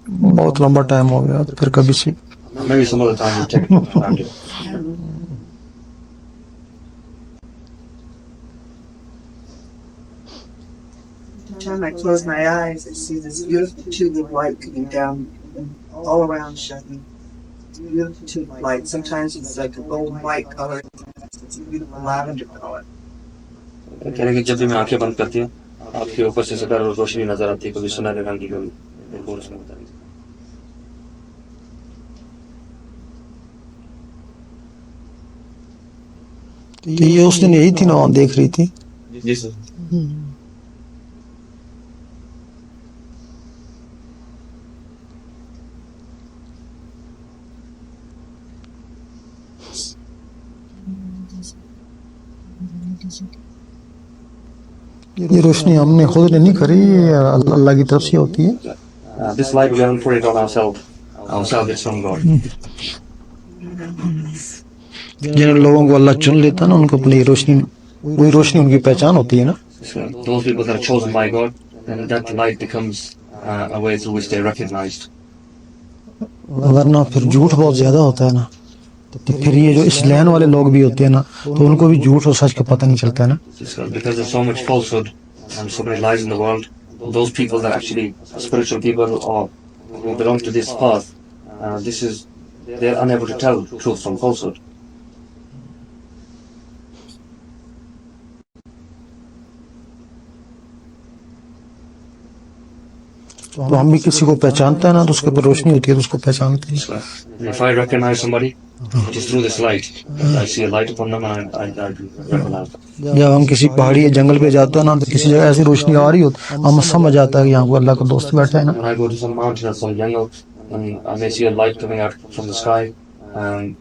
बहुत लंबा टाइम हो गया, फिर कभी सी Maybe some other time we'll take it for granted. Every time I close my eyes, I see this beautiful tube of light coming down all around Shetland. It's a beautiful tube of light. Sometimes it's like a gold white color. It's a beautiful lavender color. कह रहे कि जब भी मैं आंखें बंद करती हूँ आपके ऊपर से सदा रोशनी नजर आती है, कभी सुनहरे रंग की, कभी रोशनी होता है। तो ये उस दिन यही थी ना, वहाँ देख रही थी। जी सर। ये रोशनी हमने खुद ने नहीं करी, ये अल्लाह की तरफ से होती है। This light we haven't put it on ourselves. It's from God. जिन लोगों को अल्लाह चुन लेता है ना, उनको अपनी रोशनी, वही रोशनी उनकी पहचान होती है ना। Those people that are chosen by God, then that light becomes a way through which they're recognized. वरना फिर झूठ बहुत ज्यादा होता है ना, तो फिर ये जो इस लैन वाले लोग भी होते हैं ना, तो उनको भी झूठ और सच का पता नहीं चलता है ना। Because there's so much falsehood and so many lies in the world, those people that actually spiritual people or who belong to this path, they're unable to tell truth from falsehood. तो हम भी किसी को पहचानते हैं ना, तो उसके ऊपर रोशनी होती है तो उसको पहचानते हैं। If I recognize somebody, it is through this light. I see a light upon them and I recognize them. जब हम किसी पहाड़ी या जंगल पे जाते हैं ना, तो किसी जगह ऐसी रोशनी आ रही हो, हमें समझ आता है कि यहाँ को अल्लाह का दोस्त बैठा है ना। When I go to some mountain or some jungle, and I may see a light coming out from the sky and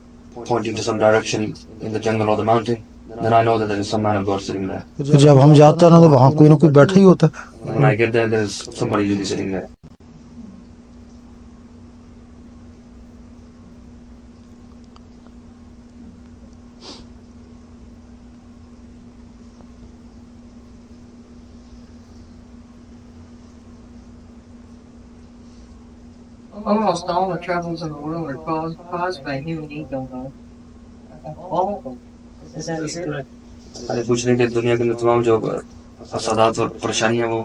pointing to some direction in the jungle or the mountain, then I know that there is some man of God sitting there. फिर जब हम जाते हैं ना, तो वहाँ कोई ना कोई बैठा ही होता है। When I get there, there's somebody really sitting there. Almost all the troubles in the world are caused by human ego, though. All of them. Is that true? अरे पूछ रहे कि दुनिया के अंदर तमाम जो फसादात और परेशानियां वो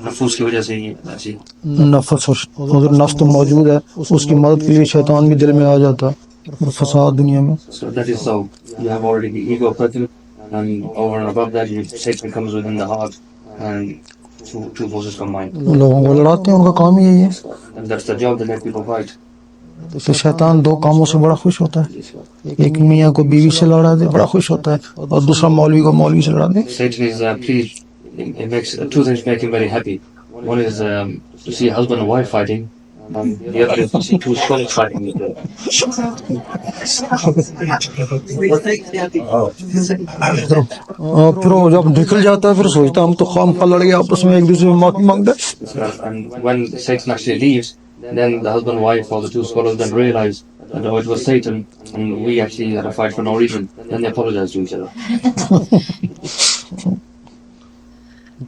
नफूस की वजह से ही ऐसी। नफ्स और नफ्स तो मौजूद है, उसकी मदद के लिए शैतान भी दिल में आ जाता है, फसाद दुनिया में। So that is so. You have already the ego present, and over and above that, Satan comes within the heart, and two forces combine. लोगों को लड़ाते हैं, उनका काम ही यही है। And that's the job, they let people fight. तो शैतान दो कामों से बड़ा खुश होता है, एक मियाँ को बीवी से लड़ा दे बड़ा खुश होता है, और दूसरा मौलवी को मौलवी से लड़ा दे। Satan is pleased. It makes two things make him very happy. One is to see a husband and wife fighting. The other is to see two scholars fighting each other. फिर वो जब निकल जाता है, फिर सोचता है हम तो खामखा लड़ गए आपस में, एक दूसरे में माफी मांगते हैं। And when Satan actually leaves, then the husband and wife or the two scholars then realize that oh, it was Satan and we actually had a fight for no reason. Then they apologize to each other.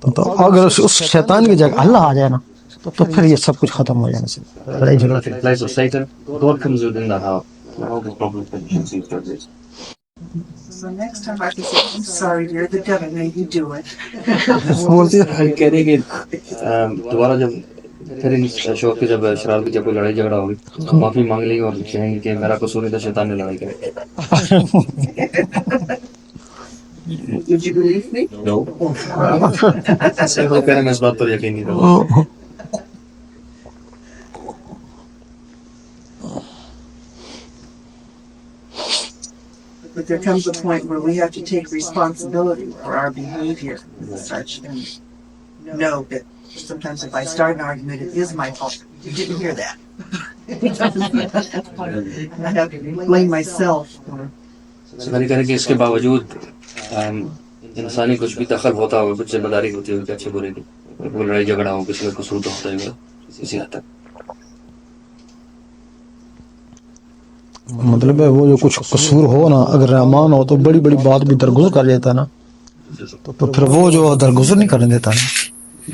तो अगर उस शैतान की जगह अल्लाह आ जाए ना, तो फिर ये सब कुछ खत्म हो जाना चाहिए, लड़ाई झगड़ा। In place of Satan, God comes within the heart. All these problems that you see through this. So next time I can say, I'm sorry, you're the devil, now you do it. बोलते हैं कह रहे कि दोबारा जब फिर इन शौक की जब शराब की जब कोई लड़ाई झगड़ा होगी, माफी मांग लेंगे और कहेंगे कि मेरा कसूर नहीं था, शैतान ने लड़ाई करी। Would you believe me? No. ऐसे लोग कह रहे हैं, मैं इस बात पर यकीन नहीं करता। But there comes a point where we have to take responsibility for our behavior and such, and know that sometimes if I start an argument, it is my fault. You didn't hear that. I have to blame myself. मैंने कहा कि इसके बावजूद इंसानी कुछ भी दखल होता हो, कुछ जिम्मेदारी होती है अच्छे बुरे की, कोई लड़ाई झगड़ा हो, किसी का कसूर तो होता है इसी हद तक। मतलब है वो जो कुछ कसूर हो ना, अगर रहमान हो तो बड़ी बड़ी बात भी दरगुजर कर लेता है ना, तो फिर वो जो दरगुजर नहीं करने देता ना।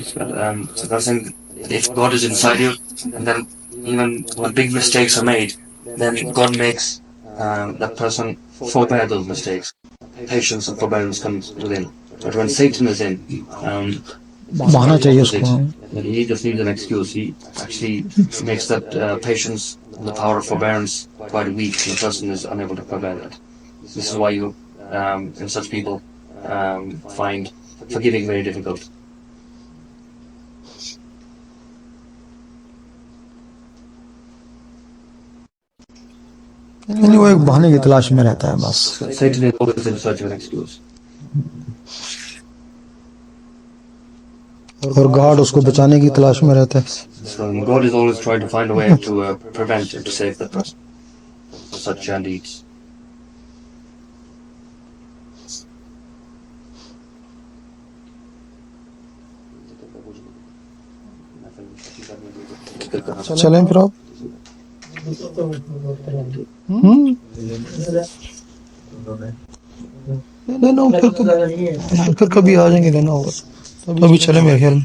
So they're saying if God is inside you, and then even when big mistakes are made, then God makes that person forbear those mistakes. Patience and forbearance comes within. But when Satan is in, बहाना चाहिए उसको. then he just needs an excuse. He actually makes that patience and the power of forbearance quite weak, and the person is unable to forbear that. This is why you, in such people, find forgiving very difficult. यानी वो एक बहाने की तलाश में रहता है बस. Satan is always in search of an excuse. और गॉड उसको बचाने की तलाश में रहता है. So God is always trying to find a way to prevent and to save the person from such deeds. चलें फिर आप. लेना हो फिर कभी आ जाएंगे. लेना होगा अभी चले मेरे ख्याल में.